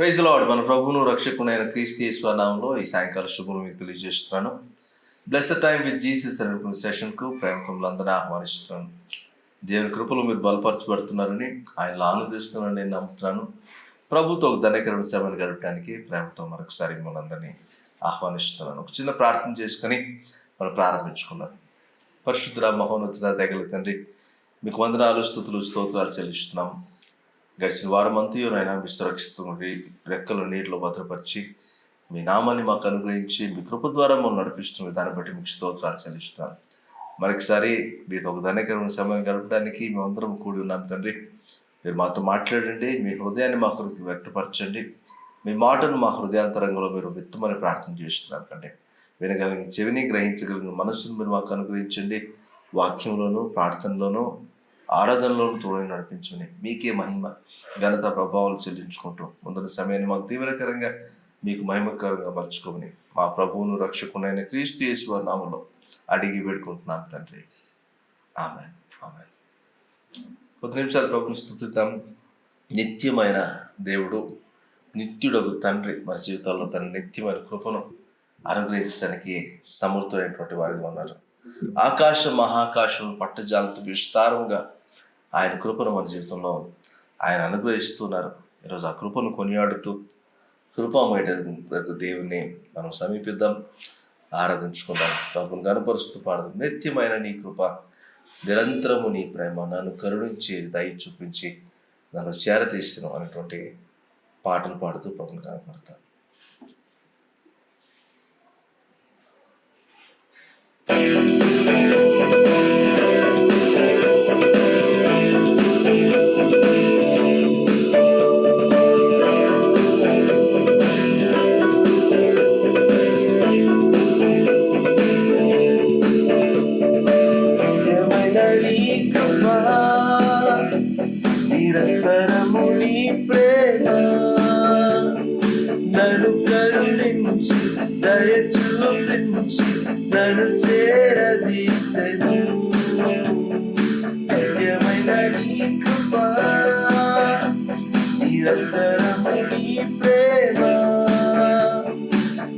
Praise lord. మన ప్రభువును రక్షకుడైన క్రీస్తు యేసు నామములో ఈ సాయంకాల శుభములు మీకు తెలియజేస్తున్నాను. బ్లెస్డ్ టైం విత్ జీసస్ అనే సెషన్కు ప్రేమతో అందరినీ ఆహ్వానిస్తున్నాను. దేవుని కృపలు మీరు బలపరచబడుతున్నారని ఆయనలో ఆనందిస్తున్నారని నేను నమ్ముతున్నాను. ప్రభుతో ఒక ధన్యకరమైన సేవను గడపడానికి ప్రేమతో మరొకసారి మనందరినీ ఆహ్వానిస్తున్నాను. ఒక చిన్న ప్రార్థన చేసుకొని మనం ప్రారంభించుకున్నాను. పరిశుద్ధుడ మహోన్నతుడ దయగల తండ్రి, మీకు వందనాలు, స్తుతులు, స్తోత్రాలు చెల్లిస్తున్నాము. గడిచిన వారమంతా నాయన మీ సురక్షితంగా రెక్కలు నీటిలో భద్రపరిచి మీ నామాన్ని మాకు అనుగ్రహించి మీ కృప ద్వారా మనం నడిపిస్తున్న దాన్ని బట్టి మీకు స్తోత్రాలు చెల్లిస్తున్నాను. మరొకసారి మీతో ఒక ధన్యకరమైన సమయం గడపడానికి మేమందరం కూడి ఉన్నాం తండ్రి. మీరు మాతో మాట్లాడండి, మీ హృదయాన్ని మా కొరకు వ్యక్తపరచండి, మీ మాటను మా హృదయాంతరంగంలో మీరు విత్తమని ప్రార్థన చేస్తున్నాం తండ్రి. వినగలిగిన చెవిని, గ్రహించగలిగిన మనస్సును మీరు మాకు అనుగ్రహించండి. వాక్యంలోనూ ప్రార్థనలోనూ ఆరాధనలోనూ తోడని నడిపించండి. మీకే మహిమ, ఘనత, ప్రభావాలు చెల్లించుకుంటూ ముందరి సమయాన్ని మాకు తీవ్రకరంగా మీకు మహిమకరంగా మర్చుకోమని మా ప్రభువును రక్షకునైన క్రీస్తు యేసు వారి నామములో అడిగి వేడుకుంటున్నాం తండ్రి. ఆమేన్. ఆమేన్. కొద్ది నిమిషాలు ప్రభుని స్తుతిద్దాం. నిత్యమైన దేవుడు, నిత్యుడగు తండ్రి మన జీవితాల్లో తన నిత్యమైన కృపను అనుగ్రహించడానికి సమర్థుడైనటువంటి వారిగా ఉన్నారు. ఆకాశం మహాకాశం పట్టజాలతో విస్తారంగా ఆయన కృపను మన జీవితంలో ఆయన అనుగ్రహిస్తున్నారు. ఈరోజు ఆ కృపను కొనియాడుతూ కృపామయ దేవుని మనం సమీపిద్దాం, ఆరాధించుకుందాం, ప్రభుని గణపరుస్తూ పాడదాం. నిత్యమైన నీ కృప, నిరంతరము నీ ప్రేమ నన్ను కరుణించి దయ చూపించి నన్ను చేరతీస్తున్నాం అనేటువంటి పాటను పాడుతూ ప్రభుని కనపడతాం. నిరంతరము నీ ప్రేమ నన్ను కరుణించి దయ చూపించి నన్ను చేరదీసెను. నిత్యమైన నీ కృప, నిరంతరము నీ ప్రేమ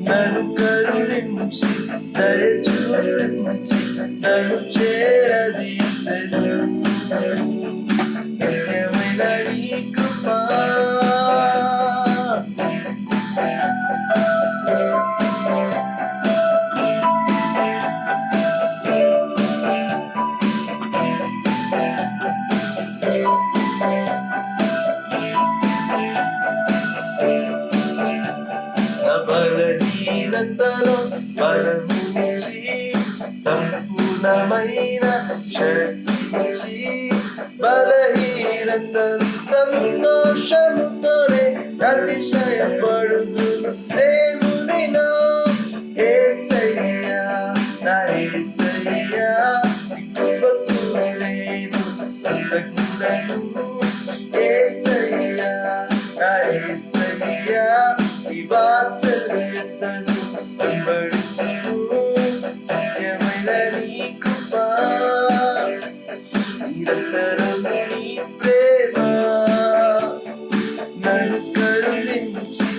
నన్ను కరుణించి దయ చూపించి నన్ను చేరదీసెను. బలహీనతలో బలమునిచ్చి సంపూర్ణమైన శక్తినిచ్చి బలహీనతను సంతోషముతోనే అతిశయపడుదును. దేవునిలో యేసయ్యా, నా యేసయ్యా, కృపకు నేను కృతజ్ఞుడను. యేసయ్యా, నా యేసయ్యా, నీ వాత్సల్యతను వెంబడితును. నిత్యమైన నీ కృప, నిరంతరము నీ ప్రేమ నన్ను కరుణించి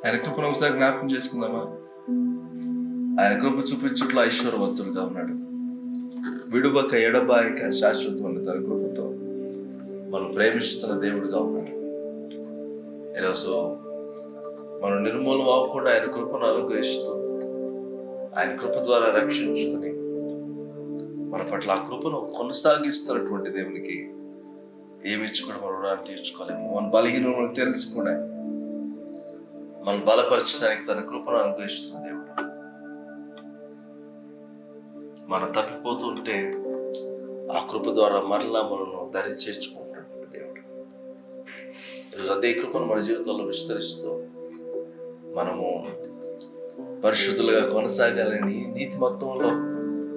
ఆయన కృపను ఒకసారి జ్ఞాపకం చేసుకుందామా? ఆయన కృప చూపించుట్లో ఐశ్వర్యవంతుడుగా ఉన్నాడు. విడువక ఎడబాయిక శాశ్వతమైన తన కృపతో మనం ప్రేమిస్తున్న దేవుడిగా ఉన్నాడు. ఈరోజు మనం నిర్మూలం అవ్వకుండా ఆయన కృపను అనుగ్రహిస్తూ ఆయన కృప ద్వారా రక్షించుకుని మన పట్ల ఆ కృపను కొనసాగిస్తున్నటువంటి దేవునికి ఏమి ఇచ్చి కూడా మనం రుణాన్ని తీర్చుకోలేము. మన బలహీనలను తెలిసి కూడా మనం బలపరచడానికి తన కృపను అనుగ్రహిస్తున్న దేవుడు. మనం తప్పిపోతుంటే ఆ కృప ద్వారా మరలా మనను దరి చేర్చుకుంటున్నటువంటి దేవుడు. ఈరోజు అదే కృపను మన జీవితంలో విస్తరిస్తూ మనము పరిశుద్ధులుగా కొనసాగాలని, నీతి మొత్తంలో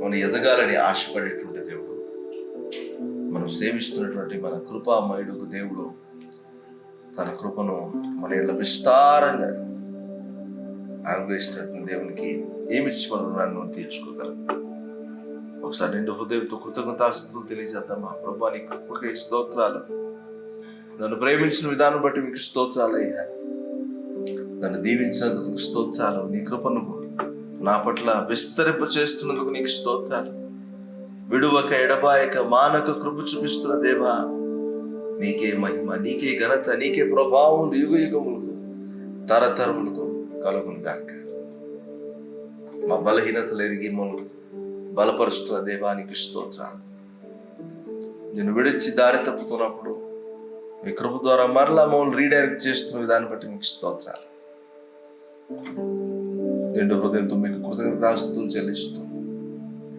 మనం ఎదగాలని ఆశపడేటువంటి దేవుడు, మనం సేవిస్తున్నటువంటి మన కృపామయుడు దేవుడు తన కృపను మన ఇళ్ళ విస్తారంగా అనుగ్రహిస్తున్నటువంటి దేవునికి ఏమిచ్చి మన రుణాన్ని తీర్చుకోగలం. ఒకసారి నిండు హృదయంతో కృతజ్ఞతాస్తుతులు తెలియజేద్దామా? ప్రభువా, నీ కృపకై స్తోత్రాలు. నన్ను ప్రేమించిన విధానం బట్టి మీకు స్తోత్రాలు అయ్యా. నన్ను దీవించినందుకు నీకు స్తోత్రాలు. నీ కృపను నా పట్ల విస్తరింప చేస్తున్నందుకు నీకు స్తోత్రాలు. విడువక ఎడబాయక మానక కృప చూపిస్తున్న దేవా, నీకే మహిమ, నీకే ఘనత, నీకే ప్రభావం యుగ యుగములకు తరతరములకు కలుగును గాక. మా బలహీనతలు ఎరిగి మమ్మల్ని బలపరుస్తున్న దేవా, నీకు స్తోత్రాలు. నేను విడిచి దారి తప్పుతున్నప్పుడు మీ కృప ద్వారా మరలా మమ్మల్ని రీడైరెక్ట్ చేస్తున్న విధాన్ని బట్టి మీకు స్తోత్రాలు. నిండు హృదయంతో మీకు కృతజ్ఞతాస్తుతులు చెల్లిస్తూ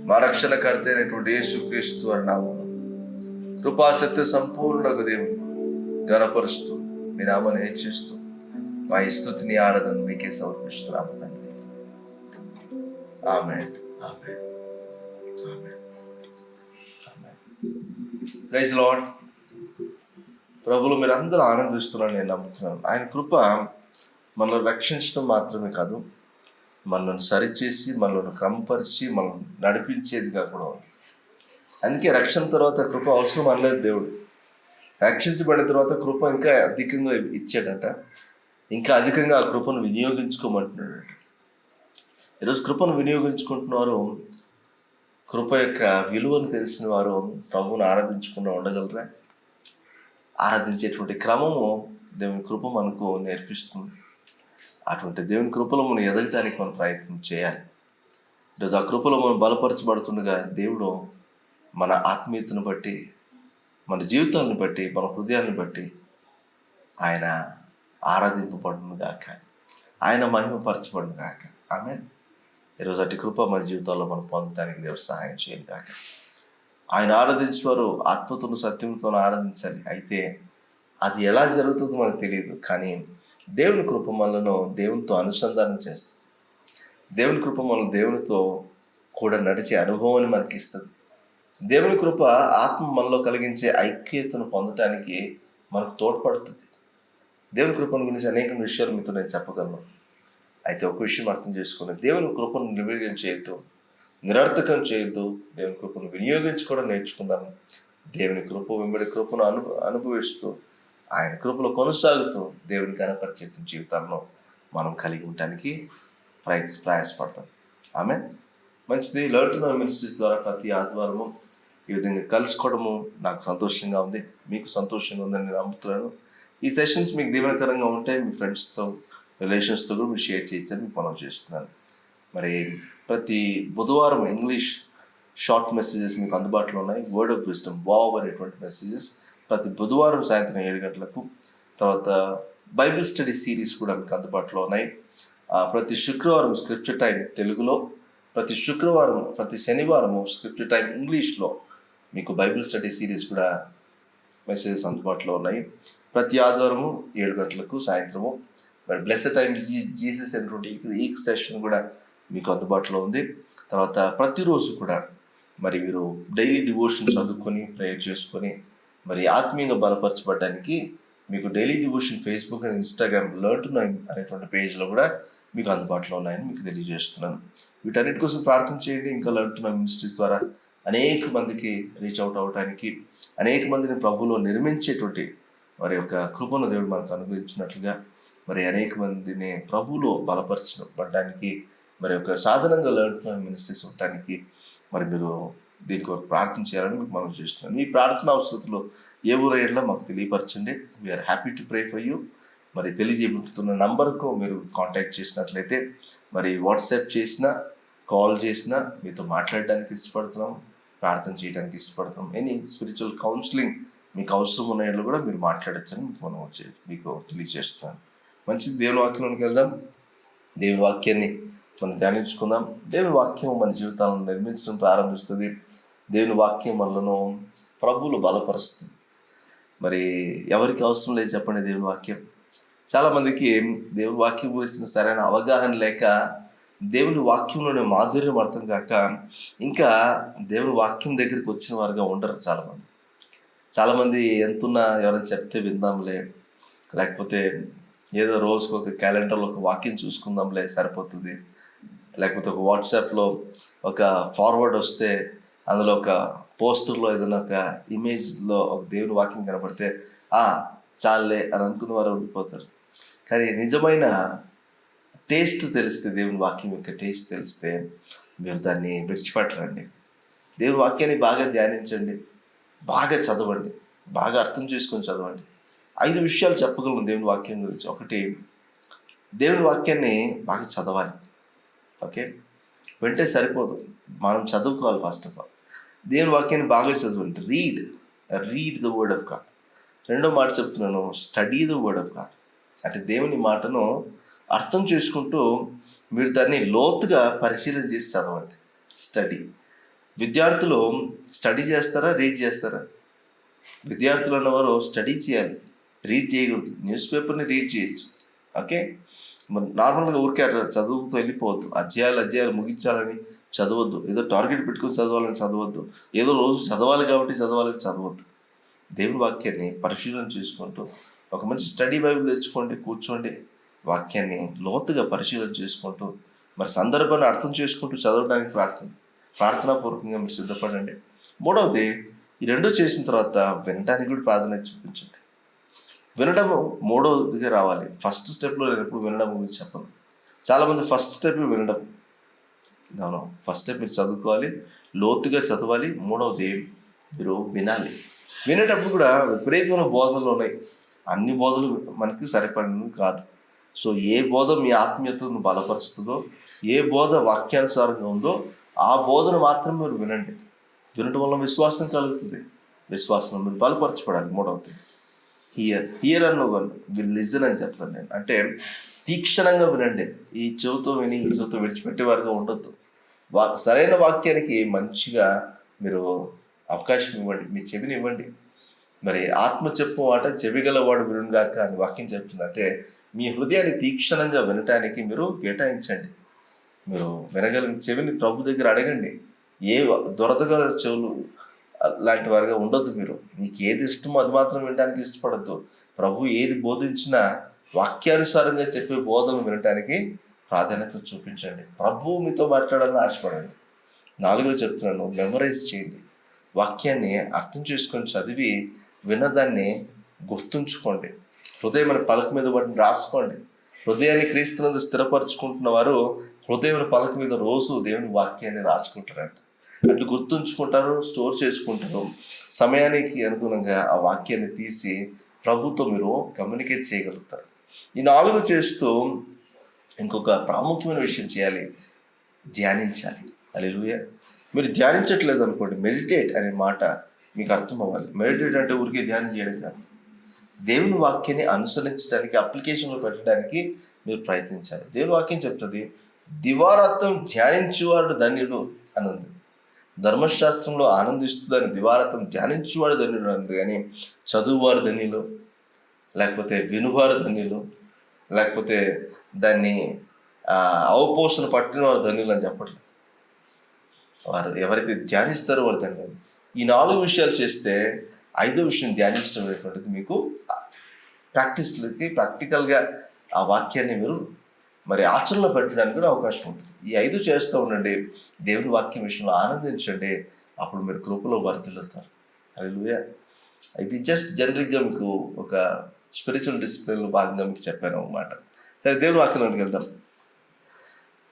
మా రక్షణకర్త అయినటువంటి యేసుక్రీస్తు వారి నామములో కృపాసత్య సంపూర్ణకు దేవుని ఘనపరుస్తూ మీ నామాన్ని హెచ్చిస్తూ మా ఈ స్తుతిని ఆరాధన మీకే సమర్పిస్తున్నాము తండ్రి. Amen, amen, amen, amen. Praise Lord. ప్రభువులు మీరు అందరూ ఆనందిస్తున్నారని నేను నమ్ముతున్నాను. ఆయన కృప మనల్ని రక్షించడం మాత్రమే కాదు, మనల్ని సరిచేసి, మనల్ని క్రమపరిచి, మనల్ని నడిపించేదిగా కూడా ఉంది. అందుకే రక్షణ తర్వాత కృప అవసరం అనలేదు దేవుడు. రక్షించబడిన తర్వాత కృప ఇంకా అధికంగా ఇచ్చాడట. ఇంకా అధికంగా ఆ కృపను వినియోగించుకోమంటున్నాడట. ఈరోజు కృపను వినియోగించుకుంటున్నవారు, కృప యొక్క విలువను తెలిసిన వారు ప్రభువును ఆరాధించకుండా ఉండగలరా? ఆరాధించేటువంటి క్రమము దేవుని కృప మనకు నేర్పిస్తుంది. అటువంటి దేవుని కృపలో మనం ఎదగటానికి మనం ప్రయత్నం చేయాలి. ఈరోజు ఆ కృపలో మనం బలపరచబడుతుండగా దేవుడు మన ఆత్మీయతను బట్టి, మన జీవితాలను బట్టి, మన హృదయాన్ని బట్టి ఆయన ఆరాధింపబడును గాక, ఆయన మహిమపరచబడును గాక. ఆమేన్. ఈరోజు అటు కృప మన జీవితాల్లో మనం పొందడానికి దేవుడు సహాయం చేయను గాక. ఆయన ఆరాధించేవారు ఆత్మతోను సత్యంతోనూ ఆరాధించాలి. అయితే అది ఎలా జరుగుతుందో మనకు తెలియదు, కానీ దేవుని కృప మనలను దేవునితో అనుసంధానం చేస్తుంది. దేవుని కృప మనల్ని దేవునితో కూడా నడిచే అనుభవాన్ని మనకి ఇస్తుంది. దేవుని కృప ఆత్మ మనలో కలిగించే ఐక్యతను పొందటానికి మనకు తోడ్పడుతుంది. దేవుని కృపను గురించి అనేక విషయాలు మీతో నేను చెప్పగలను. అయితే ఒక విషయం అర్థం చేసుకుని, దేవుని కృపను నిర్వీర్యం చేయొద్దు, నిరర్థకం చేయొద్దు. దేవుని కృపను వినియోగించుకోవడం నేర్చుకుందాము. దేవుని కృప వెంబడి కృపను అనుభవిస్తూ ఆయన కృపలో కొనసాగుతూ దేవుని కనపరిచే జీవితాలను మనం కలిగి ఉండటానికి ప్రయాసపడతాం. ఆమేన్. మంచిది. లెర్న్ టు నో మినిస్ట్రీస్ ద్వారా ప్రతి ఆదివారము ఈ విధంగా కలుసుకోవడము నాకు సంతోషంగా ఉంది, మీకు సంతోషంగా ఉందని నేను నమ్ముతున్నాను. ఈ సెషన్స్ మీకు దీవెనకరంగా ఉంటే మీ ఫ్రెండ్స్తో, రిలేషన్స్తో కూడా మీరు షేర్ చేయొచ్చని మీకు మనం చేస్తున్నాను. మరి ప్రతి బుధవారం ఇంగ్లీష్ షార్ట్ మెసేజెస్ మీకు అందుబాటులో ఉన్నాయి. వర్డ్ ఆఫ్ విజ్డమ్, వావ్ అనేటువంటి మెసేజెస్ ప్రతి బుధవారం సాయంత్రం 7 గంటలకు. తర్వాత బైబిల్ స్టడీ సిరీస్ కూడా మీకు అందుబాటులో ఉన్నాయి. ప్రతి శుక్రవారం స్క్రిప్చర్ టైం తెలుగులో, ప్రతి శుక్రవారం, ప్రతి శనివారము స్క్రిప్చర్ టైం ఇంగ్లీష్లో మీకు బైబిల్ స్టడీ సిరీస్ కూడా మెసేజెస్ అందుబాటులో ఉన్నాయి. ప్రతి ఆదివారము 7 గంటలకు సాయంత్రము మరి బ్లెస్డ్ టైం జీసస్ అనేటువంటి ఈ సెషన్ కూడా మీకు అందుబాటులో ఉంది. తర్వాత ప్రతిరోజు కూడా మరి మీరు డైలీ డివోషన్ చదువుకొని ప్రేయర్ చేసుకొని మరి ఆత్మీయంగా బలపరచబడడానికి మీకు daily devotion Facebook and Instagram learn to know అనేటువంటి పేజ్లో కూడా మీకు అందుబాటులో ఉన్నాయని మీకు తెలియజేస్తున్నాను. వీటన్నిటి కోసం ప్రార్థన చేయండి. ఇంకా లెర్న్ టు నో మినిస్ట్రీస్ ద్వారా అనేక మందికి రీచ్ అవుట్ అవడానికి, అనేక మందిని ప్రభువులో నిర్మించేటువంటి వారి యొక్క కృపను దేవుడు మనకు అనుగ్రహించినట్లుగా మరి అనేక మందిని ప్రభువులో బలపరచబడడానికి మరి ఒక సాధనంగా లెర్న్ మినిస్ట్రీస్ ఉండటానికి మరి మీరు దీని కొరకు ప్రార్థన చేయాలని మీకు మనం చేస్తున్నాం. మీ ప్రార్థన అవసరతలో ఏ ఊరేళ్ళో మాకు తెలియపరచండి. We are happy to pray for you. మరి తెలియజేయబడుతున్న నంబర్కు మీరు కాంటాక్ట్ చేసినట్లయితే మరి వాట్సాప్ చేసినా కాల్ చేసినా మీతో మాట్లాడడానికి ఇష్టపడుతున్నాం, ప్రార్థన చేయడానికి ఇష్టపడుతున్నాం. ఎనీ స్పిరిచువల్ కౌన్సిలింగ్ మీకు అవసరం ఉన్న కూడా మీరు మాట్లాడచ్చని మీకు తెలియజేస్తున్నాను. మంచిది, దేవుని వాక్యంలోకి వెళ్దాం. దేవుని వాక్యాన్ని మనం ధ్యానించుకుందాం. దేవుని వాక్యం మన జీవితాలను నిర్మించడం ప్రారంభిస్తుంది. దేవుని వాక్యం మనలను ప్రభువులు బలపరుస్తుంది. మరి ఎవరికి అవసరం లేదు చెప్పండి దేవుని వాక్యం. చాలామందికి దేవుని వాక్యం గురించిన సరైన అవగాహన లేక దేవుని వాక్యంలోని మాధుర్యం అర్థం కాక ఇంకా దేవుని వాక్యం దగ్గరికి వచ్చిన వారుగా ఉండరు చాలామంది. ఎంతున్నా ఎవరైనా చెప్తే విందాంలే, లేకపోతే ఏదో రోజుకు ఒక క్యాలెండర్లో ఒక వాక్యం చూసుకుందాంలే సరిపోతుంది, లేకపోతే ఒక వాట్సాప్లో ఒక ఫార్వర్డ్ వస్తే అందులో ఒక పోస్టర్లో ఏదైనా ఒక ఇమేజ్లో ఒక దేవుని వాక్యం కనపడితే చాలే అని అనుకున్న వారు ఉండిపోతారు. కానీ నిజమైన టేస్ట్ తెలిస్తే, దేవుని వాక్యం యొక్క టేస్ట్ తెలిస్తే మీరు దాన్ని విడిచిపెట్టరండి. దేవుని వాక్యాన్ని బాగా ధ్యానించండి, బాగా చదవండి, బాగా అర్థం చేసుకొని చదవండి. 5 విషయాలు చెప్పగలను దేవుని వాక్యం గురించి. ఒకటి, దేవుని వాక్యాన్ని బాగా చదవాలి. ఓకే, వింటే సరిపోదు, మనం చదువుకోవాలి. ఫస్ట్ ఆఫ్ ఆల్ దేవుని వాక్యాన్ని బాగా చదవండి. Read the word of God. రెండో మాట చెప్తున్నాను, study the word of God. అంటే దేవుని మాటను అర్థం చేసుకుంటూ మీరు దాన్ని లోతుగా పరిశీలన చేసి చదవండి. స్టడీ. విద్యార్థులు స్టడీ చేస్తారా, రీడ్ చేస్తారా? విద్యార్థులు అన్నవారు స్టడీ చేయాలి, రీడ్ చేయకూడదు. న్యూస్ పేపర్ని రీడ్ చేయొచ్చు. ఓకే, నార్మల్గా ఊరికే అట్లా చదువుతూ వెళ్ళిపోవద్దు. అధ్యాయాలు ముగించాలని చదవద్దు, ఏదో టార్గెట్ పెట్టుకుని చదవాలని చదవద్దు, ఏదో రోజు చదవాలి కాబట్టి చదవాలని చదవద్దు. దేవుని వాక్యాన్ని పరిశీలన చేసుకుంటూ ఒక మంచి స్టడీ బైబిల్ తెచ్చుకోండి, కూర్చోండి, వాక్యాన్ని లోతుగా పరిశీలన చేసుకుంటూ మరి సందర్భాన్ని అర్థం చేసుకుంటూ చదవడానికి ప్రార్థనాపూర్వకంగా మీరు సిద్ధపడండి. మూడవది, ఈ రెండు చేసిన తర్వాత వినడానికి కూడా ప్రాధాన్యత చూపించండి. వినడము మూడవదిగా రావాలి. ఫస్ట్ స్టెప్లో నేను ఎప్పుడు వినడం గురించి చెప్పను. చాలామంది ఫస్ట్ స్టెప్ వినడం. ఫస్ట్ స్టెప్ మీరు చదువుకోవాలి, లోతుగా చదవాలి. మూడవది మీరు వినాలి. వినేటప్పుడు కూడా విపరీతమైన బోధనలు ఉన్నాయి. అన్ని బోధలు మనకి సరిపడినవి కాదు. సో ఏ బోధ మీ ఆత్మీయతను బలపరుస్తుందో, ఏ బోధ వాక్యానుసారంగా ఉందో ఆ బోధను మాత్రం మీరు వినండి. వినటం వల్ల విశ్వాసం కలుగుతుంది. విశ్వాసం మీరు బలపరచబడాలి. మూడవది హియర్ విల్ లిజన్ అని చెప్తాను నేను. అంటే తీక్షణంగా వినండి. ఈ చెవుతో విని ఈ చెవుతో విడిచిపెట్టేవారుగా ఉండొద్దు. సరైన వాక్యానికి మంచిగా మీరు అవకాశం ఇవ్వండి, మీ చెవిని ఇవ్వండి. మరి ఆత్మ చెప్పు మాట చెవిగలవాడు వినుగాక అని వాక్యం చెప్తుంది. అంటే మీ హృదయాన్ని తీక్షణంగా వినటానికి మీరు కేటాయించండి. మీరు వినగలిగిన చెవిని ప్రభు దగ్గర అడగండి. ఏ దొరదగల చెవులు లాంటి వారిగా ఉండొద్దు. మీకు ఏది ఇష్టమో అది మాత్రం వినడానికి ఇష్టపడద్దు. ప్రభు ఏది బోధించినా వాక్యానుసారంగా చెప్పే బోధనలు వినటానికి ప్రాధాన్యత చూపించండి. ప్రభు మీతో మాట్లాడాలని ఆశపడండి. 4వ చెప్తున్నాను, మెమరైజ్ చేయండి. వాక్యాన్ని అర్థం చేసుకొని చదివి విన్నదాన్ని గుర్తుంచుకోండి. హృదయం పలక మీద వాటిని రాసుకోండి. హృదయాన్ని క్రీస్తునందు స్థిరపరచుకుంటున్న వారు హృదయం పలక మీద రోజు దేవుని వాక్యాన్ని రాసుకుంటారంట. అంటే గుర్తుంచుకుంటారు, స్టోర్ చేసుకుంటారు. సమయానికి అనుగుణంగా ఆ వాక్యాన్ని తీసి ప్రభుతో మీరు కమ్యూనికేట్ చేయగలుగుతారు. ఈ 4 చేస్తూ ఇంకొక ప్రాముఖ్యమైన విషయం చేయాలి, ధ్యానించాలి. హల్లెలూయా. మీరు ధ్యానించట్లేదు అనుకోండి, మెడిటేట్ అనే మాట మీకు అర్థం అవ్వాలి. మెడిటేట్ అంటే ఊరికే ధ్యానం చేయడం కాదు. దేవుని వాక్యాన్ని అనుసరించడానికి, అప్లికేషన్లో పెట్టడానికి మీరు ప్రయత్నించాలి. దేవుని వాక్యం చెప్తుంది, దివారాత్రం ధ్యానించువాడు ధన్యుడు అని ఉంది. ధర్మశాస్త్రంలో ఆనందిస్తుందని దివారాత్రం ధ్యానించువాడు ధన్యుడు అంది. కానీ చదువువారు ధన్యులు, లేకపోతే వినువారు ధన్యులు, లేకపోతే దాన్ని అవపోషణ పట్టిన వారు ధన్యులు అని చెప్పట్లేదు. వారు ఎవరైతే ధ్యానిస్తారో వారు ధన్యులు. ఈ 4 విషయాలు చేస్తే 5వ విషయం ధ్యానించడం అనేటువంటిది మీకు ప్రాక్టికల్గా ఆ వాక్యాన్ని మీరు మరి ఆచరణలో పెట్టడానికి కూడా అవకాశం ఉంటుంది. ఈ 5 చేస్తూ ఉండండి. దేవుని వాక్యం విషయంలో ఆనందించండి. అప్పుడు మీరు కృపలో వర్ధిల్లుతారు. హల్లెలూయా. ఇది జస్ట్ జనరిక్గా మీకు ఒక స్పిరిచువల్ డిసిప్లిన్లో భాగంగా మీకు చెప్పాను అన్నమాట. సరే, దేవుని వాక్యంలోకి వెళ్దాం.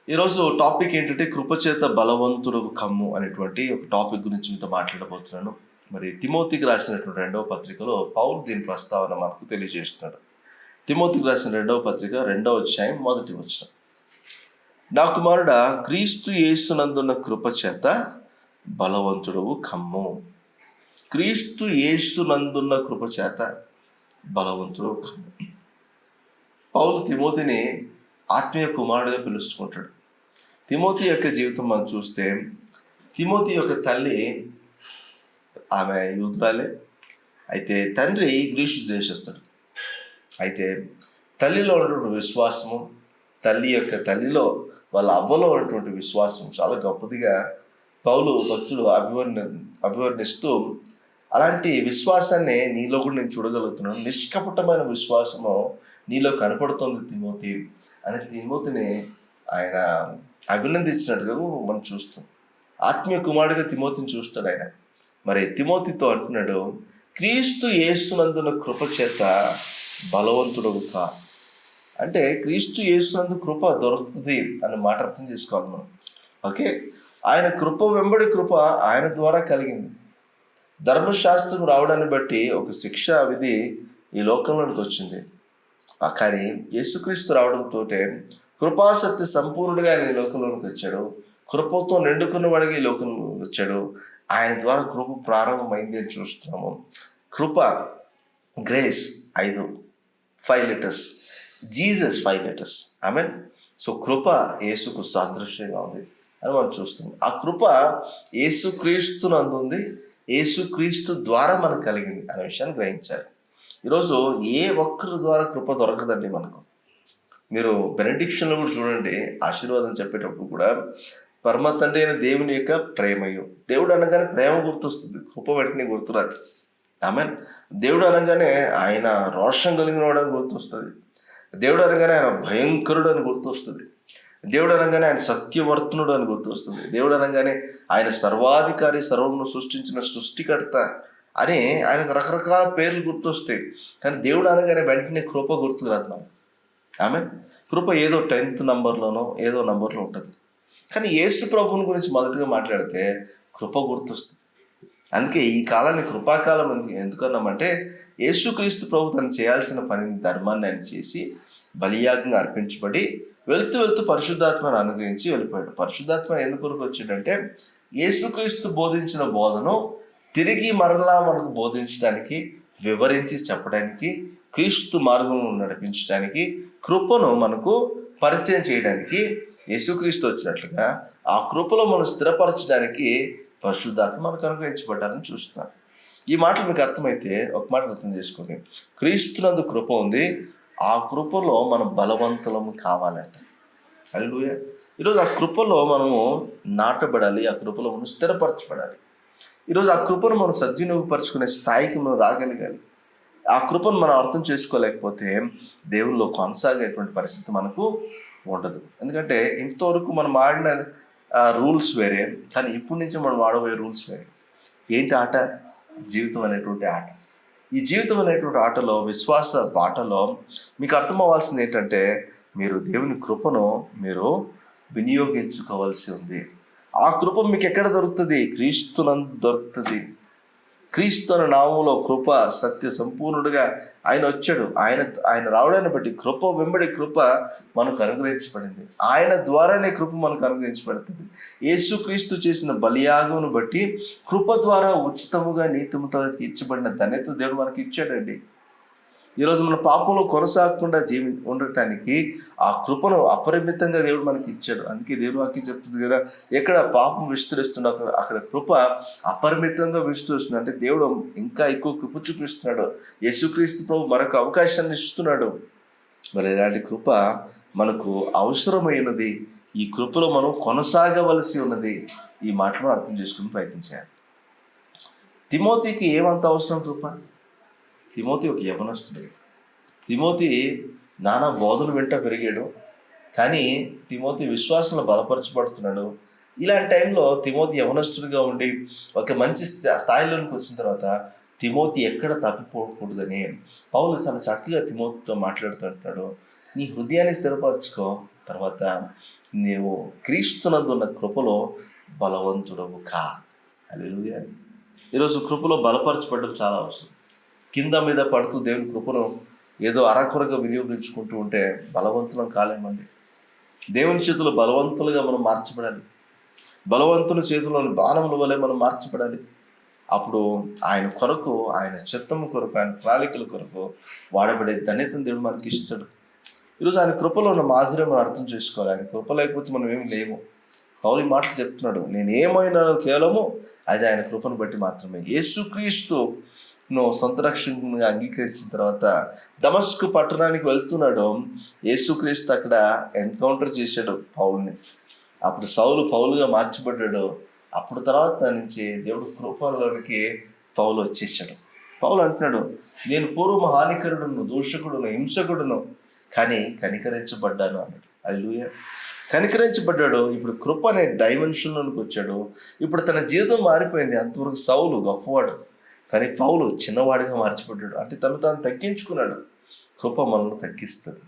ఈరోజు టాపిక్ ఏంటంటే కృపచేత బలవంతుడు కమ్ము అనేటువంటి ఒక టాపిక్ గురించి మీతో మాట్లాడబోతున్నాను. మరి తిమోతికి రాసినటువంటి 2వ పత్రికలో పౌలు దీని ప్రస్తావన మనకు తెలియజేస్తున్నాడు. తిమోతికి రాసిన 2వ పత్రిక 2వ అధ్యాయం 1వ వచనం. నా కుమారుడా, క్రీస్తు యేసునందున్న కృపచేత బలవంతుడవు కమ్ము. క్రీస్తు యేసునందున్న కృపచేత బలవంతుడు కమ్ము. పౌలు తిమోతిని ఆత్మీయ కుమారుడిగా పిలుచుకుంటాడు. తిమోతి యొక్క జీవితం మనం చూస్తే, తిమోతి యొక్క తల్లి ఆమె యూదురాలే, అయితే తండ్రి గ్రీసు దేశస్థుడు. అయితే తల్లిలో ఉన్నటువంటి విశ్వాసము, తల్లిలో వాళ్ళ అవ్వలో ఉన్నటువంటి విశ్వాసం చాలా గొప్పదిగా పౌలు భక్తుడు అభివర్ణిస్తూ, అలాంటి విశ్వాసాన్ని నీలో కూడా నేను చూడగలుగుతున్నాను, నిష్కపటమైన విశ్వాసము నీలో కనపడుతుంది తిమోతి అని తిమోతిని ఆయన అభినందించినట్టుగా మనం చూస్తాం. ఆత్మీయ కుమారుడిగా తిమోతిని చూస్తాడు ఆయన. మరి తిమోతితో అంటున్నాడు, క్రీస్తు యేసునందున కృప చేత బలవంతుడవు కా. అంటే క్రీస్తు యేసునందు కృప దొరుకుతుంది అనే మాట అర్థం చేసుకోవాలి మనం. ఓకే, ఆయన కృప వెంబడి కృప ఆయన ద్వారా కలిగింది. ధర్మశాస్త్రం రావడాన్ని బట్టి ఒక శిక్ష విధి ఈ లోకంలోనికి వచ్చింది. కానీ యేసుక్రీస్తు రావడంతో కృపాసక్తి సంపూర్ణుడిగా ఆయన ఈ లోకంలోనికి వచ్చాడు. కృపతో నిండుకున్న వాడిగా ఈ లోకంలో వచ్చాడు. ఆయన ద్వారా కృప ప్రారంభమైంది అని చూస్తున్నాము. కృప, గ్రేస్ 5 లెటర్స్, జీసస్ 5 లెటర్స్. ఆమేన్. సో కృప యేసుకు సాదృశ్యంగా ఉంది అని మనం చూస్తున్నాం. ఆ కృప యేసుక్రీస్తునందు ఉంది, యేసుక్రీస్తు ద్వారా మనకు కలిగింది అనే విషయాన్ని గ్రహించాలి. ఈరోజు ఏ ఒక్కరి ద్వారా కృప దొరకదండి మనకు. మీరు బెనడిక్షన్లో కూడా చూడండి, ఆశీర్వాదం చెప్పేటప్పుడు కూడా పరమ తండ్రి అయిన దేవుని యొక్క ప్రేమయు, దేవుడు అనగానే ప్రేమ గుర్తొస్తుంది, కృప వెంటనే గుర్తురాదు. ఆమేన్. దేవుడు అనగానే ఆయన రోషం కలిగిన వాడు అని గుర్తొస్తుంది. దేవుడు అనగానే ఆయన భయంకరుడు అని గుర్తొస్తుంది. దేవుడు అనగానే ఆయన సత్యవర్తనుడు అని గుర్తొస్తుంది. దేవుడు అనగానే ఆయన సర్వాధికారి, సర్వమును సృష్టించిన సృష్టికర్త అని ఆయనకు రకరకాల పేర్లు గుర్తొస్తాయి. కానీ దేవుడు అనగానే వెంటనే కృప గుర్తురాదు మనకు. ఆమె కృప ఏదో 10th నంబర్లోనో ఏదో నంబర్లో ఉంటుంది. కానీ యేసు ప్రభువుని గురించి మొదటిగా మాట్లాడితే కృప గుర్తొస్తుంది. అందుకే ఈ కాలాన్ని కృపాకాలం ఎందుకన్నామంటే, యేసుక్రీస్తు ప్రభు తను చేయాల్సిన పనిని, ధర్మాన్ని ఆయన చేసి బలియాగంగా అర్పించబడి వెళ్తూ పరిశుద్ధాత్మను అనుగ్రహించి వెళ్ళిపోయాడు. పరిశుద్ధాత్మ ఎందుకు వచ్చాడంటే, యేసుక్రీస్తు బోధించిన బోధను తిరిగి మరలా మనకు బోధించడానికి, వివరించి చెప్పడానికి, క్రీస్తు మార్గంలో నడిపించడానికి, కృపను మనకు పరిచయం చేయడానికి యేసుక్రీస్తు వచ్చినట్లుగా ఆ కృపలో మనం స్థిరపరచడానికి పరిశుద్ధాత్మ మనకు అనుగ్రహించబడ్డారని చూస్తున్నాం. ఈ మాటలు మీకు అర్థమైతే ఒక మాట అర్థం చేసుకోండి, క్రీస్తునందు కృప ఉంది, ఆ కృపలో మనం బలవంతులము కావాలంట. హల్లెలూయా. ఈరోజు ఆ కృపలో మనము నాటబడాలి, ఆ కృపలో మనం స్థిరపరచబడాలి. ఈరోజు ఆ కృపను మనం సద్వినియోగపరచుకునే స్థాయికి మనం రాగలగాలి. ఆ కృపను మనం అర్థం చేసుకోలేకపోతే దేవునిలో కొనసాగేటువంటి పరిస్థితి మనకు ఉండదు. ఎందుకంటే ఇంతవరకు మనం ఆడిన రూల్స్ వేరే, కానీ ఇప్పటి నుంచి మనం ఆడబోయే రూల్స్ వేరే. ఏంటి ఆట? జీవితం అనేటువంటి ఆట. ఈ జీవితం అనేటువంటి ఆటలో, విశ్వాస బాటలో మీకు అర్థం అవ్వాల్సింది ఏంటంటే, మీరు దేవుని కృపను మీరు వినియోగించుకోవాల్సి ఉంది. ఆ కృప మీకు ఎక్కడ దొరుకుతుంది? క్రీస్తునందు దొరుకుతుంది. క్రీస్తు అనే నామంలో కృప, సత్య సంపూర్ణుడిగా ఆయన వచ్చాడు. ఆయన రావడాన్ని బట్టి కృప వెంబడి కృప మనకు అనుగ్రహించబడింది. ఆయన ద్వారానే కృప మనకు అనుగ్రహించబడుతుంది. యేసుక్రీస్తు చేసిన బలియాగమును బట్టి కృప ద్వారా ఉచితముగా నీతిముతో తీర్చబడిన ధన్యత దేవుడు మనకి ఇచ్చాడండి. ఈరోజు మన పాపంలో కొనసాగకుండా ఉండటానికి ఆ కృపను అపరిమితంగా దేవుడు మనకి ఇచ్చాడు. అందుకే దేవుడు వాక్యం చెప్తుంది కదా, ఎక్కడ పాపం విస్తరిస్తుందో అక్కడ కృప అపరిమితంగా విస్తరిస్తుంది. అంటే దేవుడు ఇంకా ఎక్కువ కృప చూపిస్తున్నాడు. యేసుక్రీస్తు ప్రభు మరొక అవకాశాన్ని ఇస్తున్నాడు. మరి ఇలాంటి కృప మనకు అవసరమైనది. ఈ కృపలో మనం కొనసాగవలసి ఉన్నది. ఈ మాటను అర్థం చేసుకుని ప్రయత్నించాలి. తిమోతికి ఏమంత అవసరం కృప? తిమోతి ఒక యవనస్తుడు. తిమోతి నానా బోధన వెంట పెరిగాడు. కానీ తిమోతి విశ్వాసంలో బలపరచబడుతున్నాడు. ఇలాంటి టైంలో తిమోతి యవనస్తుడిగా ఉండి ఒక మంచి స్థాయిలోనికి వచ్చిన తర్వాత తిమోతి ఎక్కడ తప్పిపోకూడదని పౌలు చాలా చక్కగా తిమోతితో మాట్లాడుతుంటాడు. నీ హృదయాన్ని స్థిరపరచుకో, తర్వాత నీవు క్రీస్తునందున్న కృపలో బలవంతుడవు కా. హల్లెలూయా. ఈరోజు కృపలో బలపరచబడడం చాలా అవసరం. కింద మీద పడుతూ దేవుని కృపను ఏదో అరకొరగా వినియోగించుకుంటూ ఉంటే బలవంతులం కాలేమండి. దేవుని చేతిలో బలవంతులుగా మనం మార్చబడాలి. బలవంతుని చేతిలోని బాణముల వలె మనం మార్చబడాలి. అప్పుడు ఆయన కొరకు, ఆయన చిత్తము కొరకు, ఆయన ప్రణాళికల కొరకు వాడబడే ధన్యతను దేవుడు మనకి ఇస్తాడు. ఈరోజు ఆయన కృపలో ఉన్న మాధుర్యం మనం అర్థం చేసుకోవాలి. ఆయన కృప లేకపోతే మనం ఏమి లేము. పౌలు ఈ మాటలు చెప్తున్నాడు, నేను ఏమైనా కేవలము అది ఆయన కృపను బట్టి మాత్రమే. యేసుక్రీస్తును సొంత రక్షకునిగా అంగీకరించిన తర్వాత దమస్కు పట్టణానికి వెళ్తున్నాడు. యేసుక్రీస్తు అక్కడ ఎన్కౌంటర్ చేశాడు పౌలుని. అప్పుడు సౌలు పౌలుగా మార్చబడ్డాడు. అప్పుడు తర్వాత నుంచి దేవుడు కృపలోనికి పౌలు వచ్చేసాడు. పౌలు అంటున్నాడు, నేను పూర్వం హానికరుడును, దూషకుడును, హింసకుడును, కానీ కనికరించబడ్డాను అన్నాడు. హల్లెలూయా. కనికరించబడ్డాడు. ఇప్పుడు కృప అనే డైమెన్షన్లోనికి వచ్చాడు. ఇప్పుడు తన జీవితం మారిపోయింది. అంతవరకు సౌలు గొప్పవాడు, కానీ పౌలు చిన్నవాడిగా మార్చబడ్డాడు. అంటే తను తాను తగ్గించుకున్నాడు. కృప మనల్ని తగ్గిస్తుంది,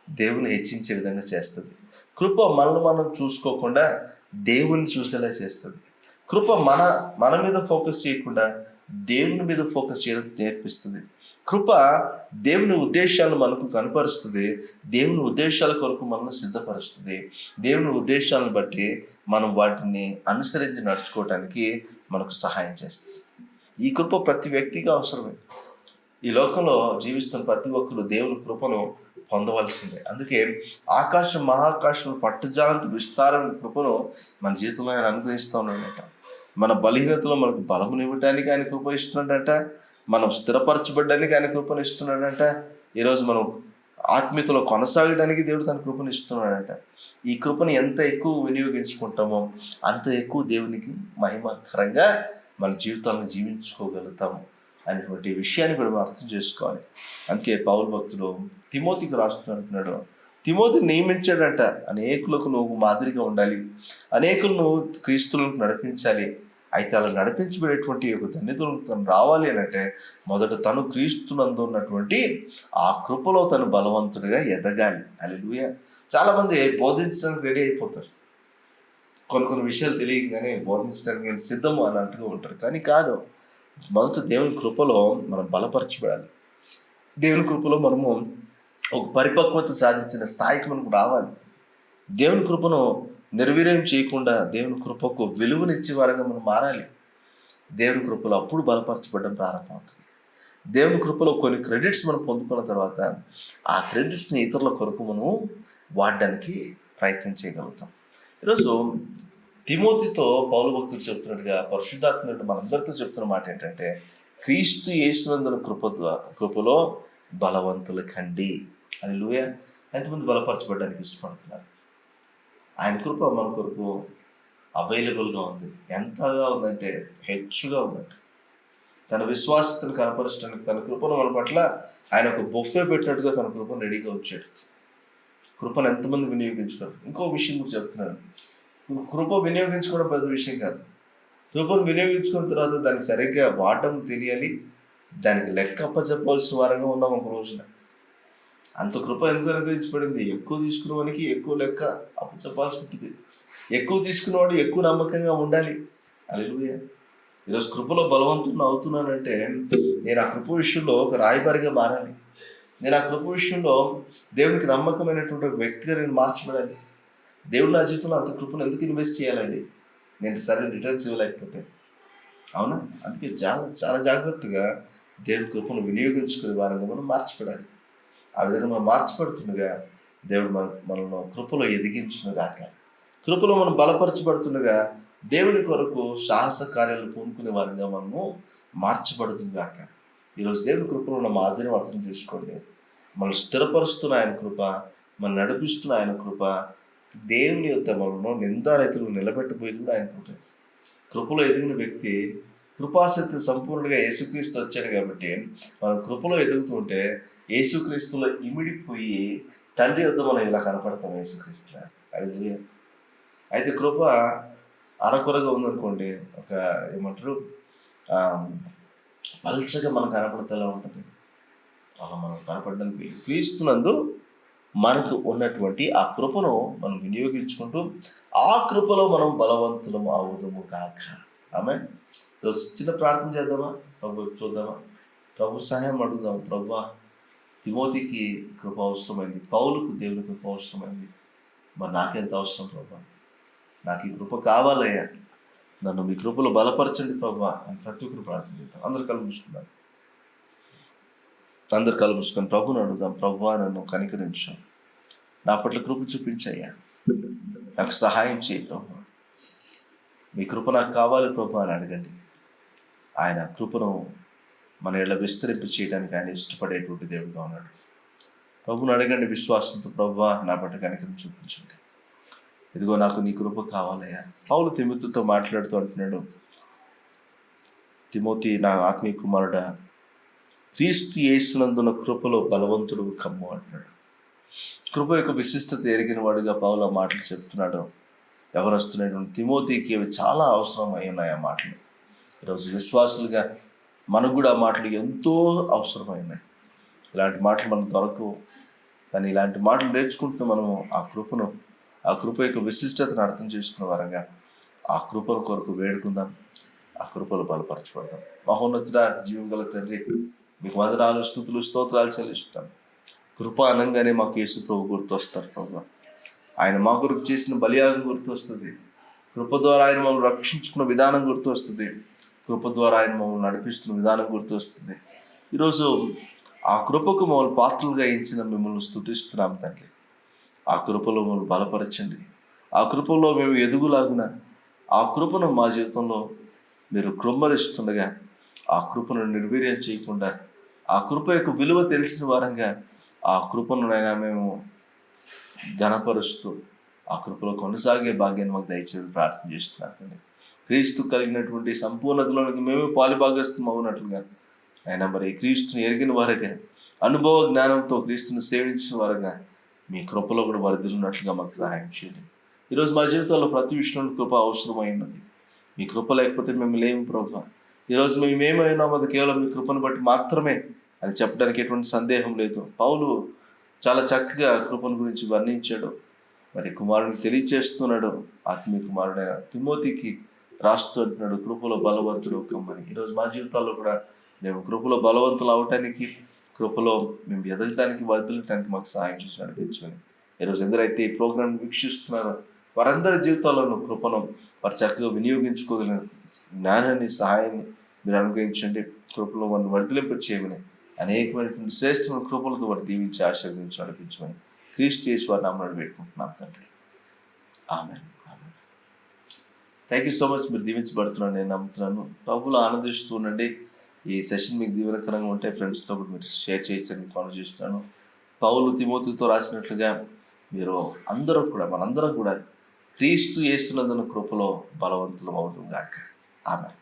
దేవుని హెచ్చించే విధంగా చేస్తుంది. కృప మనల్ని మనం చూసుకోకుండా దేవుని చూసేలా చేస్తుంది. కృప మన మీద ఫోకస్ చేయకుండా దేవుని మీద ఫోకస్ చేయడం నేర్పిస్తుంది. కృప దేవుని ఉద్దేశాలను మనకు కనపరుస్తుంది. దేవుని ఉద్దేశాల కొరకు మనల్ని సిద్ధపరుస్తుంది. దేవుని ఉద్దేశాలను బట్టి మనం వాటిని అనుసరించి నడుచుకోవటానికి మనకు సహాయం చేస్తుంది. ఈ కృప ప్రతి వ్యక్తికి అవసరమే. ఈ లోకంలో జీవిస్తున్న ప్రతి ఒక్కరు దేవుని కృపను పొందవలసిందే. అందుకే ఆకాశం మహాకాశం పట్టుజాలంత విస్తారమైన కృపను మన జీవితంలో ఆయన అనుగ్రహిస్తూ ఉన్నాడట. మన బలహీనతలో మనకు బలమునివ్వటానికి ఆయన కృప ఇస్తున్నాడంట. మనం స్థిరపరచబడడానికి ఆయన కృపను ఇస్తున్నాడంట. ఈరోజు మనం ఆత్మీయతలో కొనసాగడానికి దేవుడు తన కృపను ఇస్తున్నాడంట. ఈ కృపను ఎంత ఎక్కువ వినియోగించుకుంటామో అంత ఎక్కువ దేవునికి మహిమకరంగా మన జీవితాలను జీవించుకోగలుగుతాము అనేటువంటి విషయాన్ని కూడా మనం అర్థం చేసుకోవాలి. అందుకే పౌలు భక్తుడు తిమోతికి రాస్తూ అంటున్నాడు, తిమోతిని నియమించాడంట, అనేకులకు నువ్వు మాదిరిగా ఉండాలి, అనేకులను క్రీస్తులకు నడిపించాలి. అయితే అలా నడిపించబడేటువంటి ఒక ధన్యతలకు తను రావాలి అని అంటే మొదట తను క్రీస్తునందు ఉన్నటువంటి ఆ కృపలో తను బలవంతుడిగా ఎదగాలి. హల్లెలూయా. చాలామంది బోధించడానికి రెడీ అయిపోతారు. కొన్ని విషయాలు తెలియగానే బోధించడానికి నేను సిద్ధము అని అంటూ ఉంటారు. కానీ కాదు, మొదట దేవుని కృపలో మనం బలపరచబడాలి. దేవుని కృపలో మనము ఒక పరిపక్వత సాధించిన స్థాయికి మనకు రావాలి. దేవుని కృపను నిర్వీర్యం చేయకుండా దేవుని కృపకు విలువనిచ్చే వారంగా మనం మారాలి. దేవుని కృపలో అప్పుడు బలపరచబడడం ప్రారంభమవుతుంది. దేవుని కృపలో కొన్ని క్రెడిట్స్ మనం పొందుకున్న తర్వాత ఆ క్రెడిట్స్ని ఇతరుల కొరకు మనం వాడడానికి ప్రయత్నం చేయగలుగుతాం. ఈరోజు తిమోతితో పౌలు భక్తుడు చెప్తున్నట్టుగా పరిశుద్ధాత్మ మనందరితో చెప్తున్న మాట ఏంటంటే, క్రీస్తు యేసునందున కృపలో బలవంతుల కండి. హల్లెలూయా. ఎంతమంది బలపరచబడడానికి ఇష్టపడుతున్నారు? ఆయన కృప మన కొరకు అవైలబుల్గా ఉంది. ఎంతగా ఉందంటే హెచ్చుగా ఉందంట. తన విశ్వాసతను కనపరచడానికి తన కృపను మన పట్ల ఆయన ఒక బొఫే పెట్టినట్టుగా తన కృపను రెడీగా ఉంచాడు. కృపను ఎంతమంది వినియోగించుకోరు? ఇంకో విషయం కూడా చెప్తున్నాను, కృప వినియోగించుకోవడం పెద్ద విషయం కాదు. కృపను వినియోగించుకున్న తర్వాత దాన్ని సరిగ్గా వాడటం తెలియాలి. దానికి లెక్క అప్పచెప్పాల్సిన వారంగా ఉన్నాం ఒక రోజున. అంత కృప ఎందుకు అనుగ్రహించబడింది? ఎక్కువ తీసుకున్నవానికి ఎక్కువ లెక్క అప్పచెప్పాల్సి ఉంటుంది. ఎక్కువ తీసుకున్నవాడు ఎక్కువ నమ్మకంగా ఉండాలి. హల్లెలూయా. ఈరోజు కృపలో బలవంతుని అవుతున్నానంటే నేను ఆ కృప విషయంలో ఒక రాయబారిగా మారాలి. నేను ఆ కృప విషయంలో దేవునికి నమ్మకమైనటువంటి ఒక వ్యక్తిగా నేను మార్చబడాలి. దేవుడు నా జీవితంలో అంత కృపను ఎందుకు ఇన్వెస్ట్ చేయాలండి? నేను సరైన రిటర్న్స్ ఇవ్వలేకపోతే? అవునా? అందుకే చాలా జాగ్రత్తగా దేవుని కృపను వినియోగించుకునే వారంగా మనం మార్చబడాలి. ఆ విధంగా మనం మార్చబడుతుండగా దేవుడు మనల్ని కృపలో ఎదిగించునుగాక. కృపలో మనం బలపరచబడుతుండగా దేవుని కొరకు సాహస కార్యాలు పూనుకునే వారిగా మనము మార్చబడుతుందిగాక. ఈరోజు దేవుని కృపలో ఉన్న మాదిరిని అర్థం చేసుకోండి. మనం స్థిరపరుస్తున్న ఆయన కృప, మనం నడిపిస్తున్న ఆయన కృప, దేవుని యొక్క మనను నిందారైతులు నిలబెట్టబోయేది కూడా ఆయన కృప. కృపలో ఎదిగిన వ్యక్తి కృపాశక్తి సంపూర్ణంగా యేసుక్రీస్తు వచ్చాడు కాబట్టి మనం కృపలో ఎదుగుతూ ఉంటే యేసుక్రీస్తులో ఇమిడిపోయి తండ్రి వద్ద మనం ఇలా కనపడతాం యేసుక్రీస్తులో. అది అయితే కృప అరకొరగా ఉందనుకోండి, ఒక ఏమంటారు పల్చగా మనకు కనపడితే ఎలా ఉంటుంది? అలా మనం కనపడడానికి క్రీస్తునందు మనకు ఉన్నటువంటి ఆ కృపను మనం వినియోగించుకుంటూ ఆ కృపలో మనం బలవంతులం అవుదుము కాక. ఆమేన్. ఈరోజు చిన్న ప్రార్థన చేద్దామా? ప్రభు చూద్దామా? ప్రభు సహాయం అడుగుదాం. ప్రభువా, తిమోతికి కృప అవసరమైంది, పౌలుకు దేవుని కృప అవసరమైంది, మరి నాకెంత అవసరం ప్రభా? నాకు ఈ కృప కావాలయ్యా, నన్ను మీ కృపలో బలపరచండి ప్రభువా అని ప్రతి ఒక్కరు ప్రార్థన చేద్దాం. అందరు కళ్ళు మూసుకుందాం. అందరు కళ్ళు మూసుకొని ప్రభుని అడుగుదాం. ప్రభువా, నన్ను కనికరించు, నా పట్ల కృప చూపించయ్యా, నాకు సహాయం చేయి ప్రభు, మీ కృప నాకు కావాలి ప్రభు అని అడగండి. ఆయన కృపను మన ఇళ్ళ విస్తరింప చేయడానికి ఆయన ఇష్టపడేటువంటి దేవుడుగా ఉన్నాడు. ప్రభుని అడగండి విశ్వాసంతో, ప్రభువా, నా పట్ల కనికరం చూపించండి, ఇదిగో నాకు నీ కృప కావాలయ్యా. పౌలు తిమోతితో మాట్లాడుతూ అంటున్నాడు, తిమోతి నా ఆత్మీయ కుమారుడా, క్రీస్తు యేసునందున కృపలో బలవంతుడు కమ్ము అంటున్నాడు. కృప యొక్క విశిష్టత ఎరిగిన వాడుగా పౌలు ఆ మాటలు చెప్తున్నాడు. ఎవరొస్తున్నటువంటి తిమోతికి అవి చాలా అవసరం అయి ఉన్నాయి ఆ మాటలు. ఈరోజు విశ్వాసులుగా మనకు కూడా ఆ మాటలు ఎంతో అవసరమై ఉన్నాయి. ఇలాంటి మాటలు మనకు దొరకవు, కానీ ఇలాంటి మాటలు నేర్చుకుంటూ మనము ఆ కృప యొక్క విశిష్టతను అర్థం చేసుకున్న వారంగా ఆ కృపను కొరకు వేడుకుందాం, ఆ కృపలు బలపరచబడదాం. మహోన్నతుడా, జీవం గల తండ్రి, మీకు వందనాలు, స్తుతులు, స్తోత్రాలు చెల్లిస్తాను. కృప అనగానే మాకు యేసు ప్రభు గుర్తొస్తారు ప్రభు. ఆయన మా కొరకు చేసిన బలియాగం గుర్తు వస్తుంది. కృప ద్వారా ఆయన మమ్మల్ని రక్షించుకున్న విధానం గుర్తు వస్తుంది. కృప ద్వారా ఆయన మమ్మల్ని నడిపిస్తున్న విధానం గుర్తు వస్తుంది. ఈరోజు ఆ కృపకు మమ్మల్ని పాత్రలుగా ఎంచిన మిమ్మల్ని స్తుతిస్తున్నాం తండ్రి. ఆ కృపలో మమ్మల్ని బలపరచండి. ఆ కృపలో మేము ఎదుగులాగున ఆ కృపను మా జీవితంలో మీరు కృమ్మరిస్తుండగా ఆ కృపను నిర్వీర్యం చేయకుండా ఆ కృప యొక్క విలువ తెలిసిన వారంగా ఆ కృపను నైనా మేము ఘనపరుస్తూ ఆ కృపలో కొనసాగే భాగ్యాన్ని మాకు దయచేసి ప్రార్థన చేస్తున్నాను తండ్రి. క్రీస్తు కలిగినటువంటి సంపూర్ణతలోనికి మేము పాలుభాగస్థం అవునట్లుగా అయినా మరి క్రీస్తుని ఎరిగిన వారుగా, అనుభవ జ్ఞానంతో క్రీస్తుని సేవించిన వారుగా మీ కృపలో కూడా వరదలున్నట్లుగా మాకు సహాయం చేయండి. ఈరోజు మా జీవితంలో ప్రతి విషయంలో కృప అవసరమైనది. మీ కృప లేకపోతే మేము లేము ప్రభు. ఈరోజు మేము ఏమైనామో అది కేవలం మీ కృపను బట్టి మాత్రమే అని చెప్పడానికి ఎటువంటి సందేహం లేదు. పౌలు చాలా చక్కగా కృపను గురించి వర్ణించాడు, మరి కుమారునికి తెలియచేస్తున్నాడు. ఆత్మీయ కుమారుడైన తిమోతికి రాస్తూ అంటున్నాడు, కృపలో బలవంతుడు కమ్మని. ఈరోజు మా జీవితాల్లో కూడా మేము కృపలో బలవంతులు అవటానికి, కృపలో మేము ఎదగటానికి, వర్ధలటానికి మాకు సహాయం చేసి నడిపించమని. ఈరోజు ఎందరైతే ఈ ప్రోగ్రాం వీక్షిస్తున్నారో వారందరి జీవితాల్లోనూ కృపను వారు చక్కగా వినియోగించుకోగలిగిన జ్ఞానాన్ని, సహాయాన్ని మీరు అనుగ్రహించండి. కృపలో వారిని వర్ధలింప చేయమని, అనేకమైనటువంటి శ్రేష్టమైన కృపలతో వారు దీవించి ఆశీర్వదించి నడిపించమని క్రీస్తు యేసు వారి నామమున వేడుకుంటున్నాం తండ్రి. Amen. Amen. Thank you so much. మీరు దీవించబడుతున్నాను నేను నమ్ముతున్నాను. ప్రభువులో ఆనందిస్తూ ఉండండి. ఈ సెషన్ మీకు దీవెనకరంగా ఉంటే ఫ్రెండ్స్తో కూడా మీరు షేర్ చేయొచ్చని కాల్ చేస్తున్నాను. పౌలు తిమోతితో రాసినట్లుగా మీరు అందరూ కూడా, మనందరం కూడా క్రీస్తు యేసునందున కృపలో బలవంతులం అవుతుంది గాక. ఆమేన్.